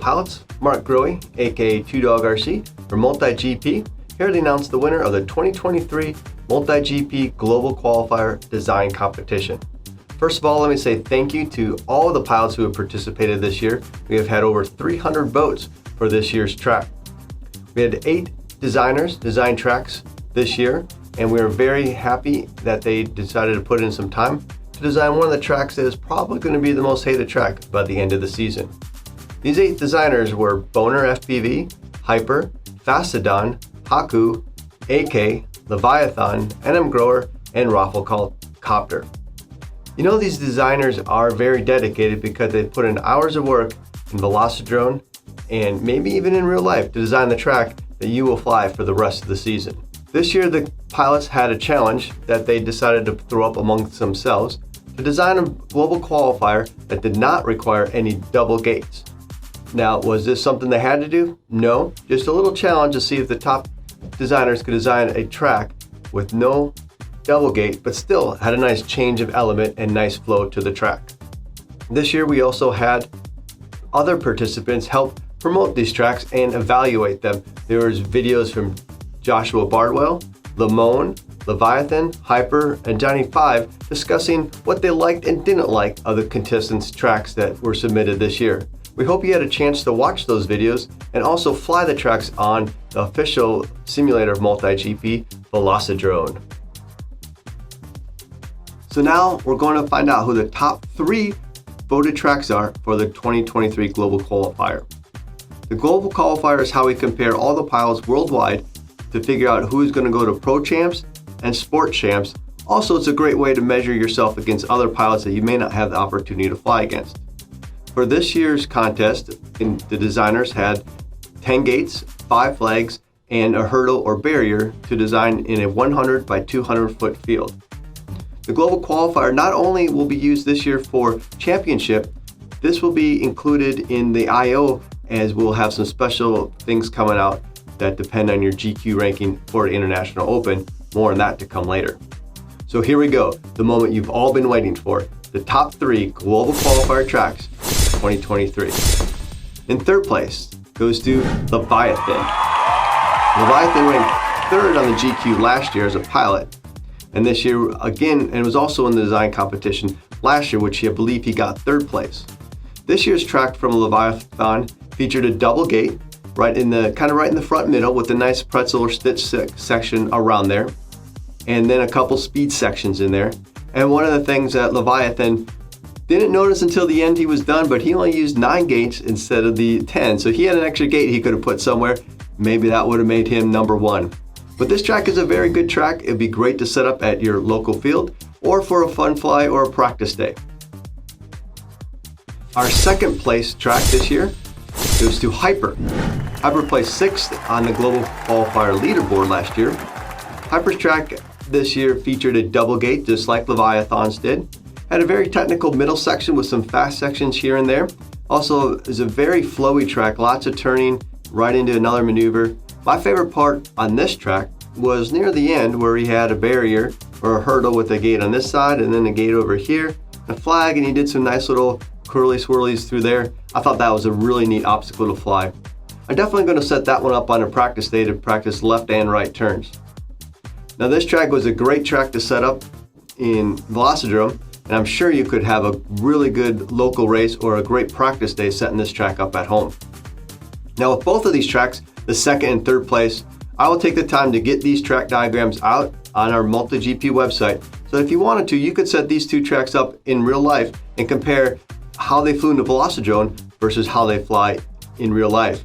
pilots, Mark Grohe, aka 2DogRC, from MultiGP, here to announce the winner of the 2023 MultiGP Global Qualifier Design Competition. First of all, let me say thank you to all the pilots who have participated this year. We have had over 300 votes for this year's track. We had 8 designers design tracks this year, and we are very happy that they decided to put in some time to design one of the tracks that is probably going to be the most hated track by the end of the season. These 8 designers were Boner FPV, Hyper, Fastodon, Haku, AK, Leviathan, NM Grower, and Rafflecopter. You know, these designers are very dedicated because they put in hours of work in Velocidrone and maybe even in real life to design the track that you will fly for the rest of the season. This year, the pilots had a challenge that they decided to throw up amongst themselves to design a global qualifier that did not require any double gates. Now, was this something they had to do? No, just a little challenge to see if the top designers could design a track with no double gate, but still had a nice change of element and nice flow to the track. This year, we also had other participants help promote these tracks and evaluate them. There was videos from Joshua Bardwell, Lamone, Leviathan, Hyper, and Johnny 5 discussing what they liked and didn't like of the contestants' tracks that were submitted this year. We hope you had a chance to watch those videos and also fly the tracks on the official simulator of MultiGP, Velocidrone. So now we're going to find out who the top 3 voted tracks are for the 2023 Global Qualifier. The Global Qualifier is how we compare all the pilots worldwide to figure out who's going to go to Pro Champs and Sport Champs. Also, it's a great way to measure yourself against other pilots that you may not have the opportunity to fly against. For this year's contest, the designers had 10 gates, 5 flags, and a hurdle or barrier to design in a 100 by 200 foot field. The Global Qualifier not only will be used this year for championship, this will be included in the IO, as we'll have some special things coming out that depend on your GQ ranking for the International Open. More on that to come later. So here we go, the moment you've all been waiting for, the top 3 Global Qualifier tracks 2023. In third place goes to Leviathan. Leviathan ranked 3rd on the GQ last year as a pilot, and this year again, and was also in the design competition last year, which I believe he got 3rd place. This year's track from Leviathan featured a double gate right in the front middle with a nice pretzel or stitch section around there, and then a couple speed sections in there. And one of the things that Leviathan didn't notice until the end he was done, but he only used 9 gates instead of the 10. So he had an extra gate he could have put somewhere. Maybe that would have made him number 1. But this track is a very good track. It'd be great to set up at your local field or for a fun fly or a practice day. Our second place track this year goes to Hyper. Hyper placed 6th on the Global Qualifier leaderboard last year. Hyper's track this year featured a double gate, just like Leviathan's did. Had a very technical middle section with some fast sections here and there. Also, is a very flowy track, lots of turning right into another maneuver. My favorite part on this track was near the end where he had a barrier or a hurdle with a gate on this side and then a gate over here, a flag, and he did some nice little curly swirlies through there. I thought that was a really neat obstacle to fly. I'm definitely going to set that one up on a practice day to practice left and right turns. Now this track was a great track to set up in Velocidrome, and I'm sure you could have a really good local race or a great practice day setting this track up at home. Now with both of these tracks, the 2nd and 3rd place, I will take the time to get these track diagrams out on our MultiGP website. So if you wanted to, you could set these 2 tracks up in real life and compare how they flew in the Velocidrome versus how they fly in real life.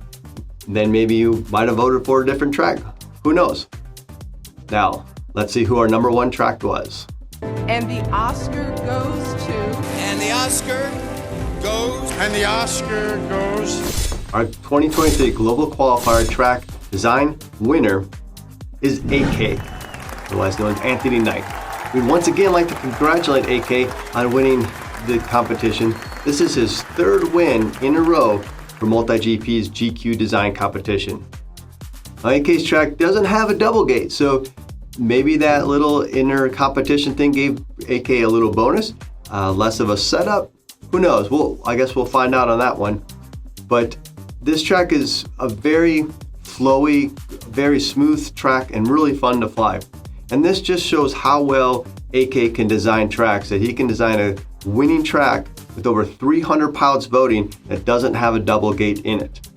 Then maybe you might have voted for a different track. Who knows? Now, let's see who our number 1 track was. And the Oscar goes to... And the Oscar goes... And the Oscar goes... Our 2023 Global Qualifier track design winner is AK, otherwise known as Anthony Knight. We'd once again like to congratulate AK on winning the competition. This is his 3rd win in a row for MultiGP's GQ design competition. Now, AK's track doesn't have a double gate, so maybe that little inner competition thing gave AK a little bonus, less of a setup. Who knows? I guess we'll find out on that one. But This track is a very flowy, very smooth track and really fun to fly. And this just shows how well AK can design tracks, that he can design a winning track with over 300 pilots voting that doesn't have a double gate in it.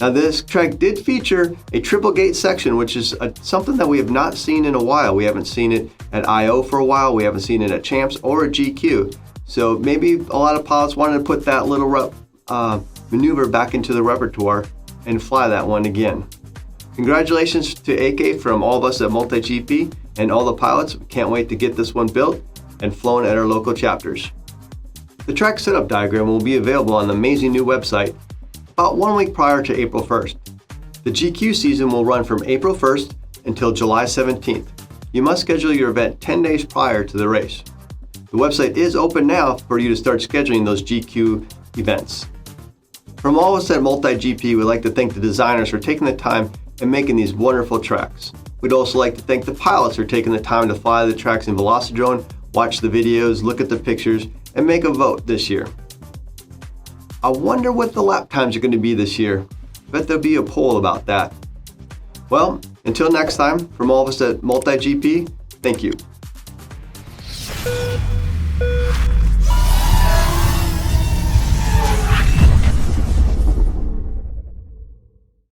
Now this track did feature a triple gate section, which is something that we have not seen in a while. We haven't seen it at I.O. for a while. We haven't seen it at Champs or at GQ. So maybe a lot of pilots wanted to put that little maneuver back into the repertoire and fly that one again. Congratulations to AK from all of us at MultiGP and all the pilots. We can't wait to get this one built and flown at our local chapters. The track setup diagram will be available on the amazing new website about 1 week prior to April 1st. The GQ season will run from April 1st until July 17th. You must schedule your event 10 days prior to the race. The website is open now for you to start scheduling those GQ events. From all of us at MultiGP, we'd like to thank the designers for taking the time and making these wonderful tracks. We'd also like to thank the pilots for taking the time to fly the tracks in Velocidrone, watch the videos, look at the pictures, and make a vote this year. I wonder what the lap times are going to be this year. Bet there'll be a poll about that. Well, until next time, from all of us at MultiGP, thank you.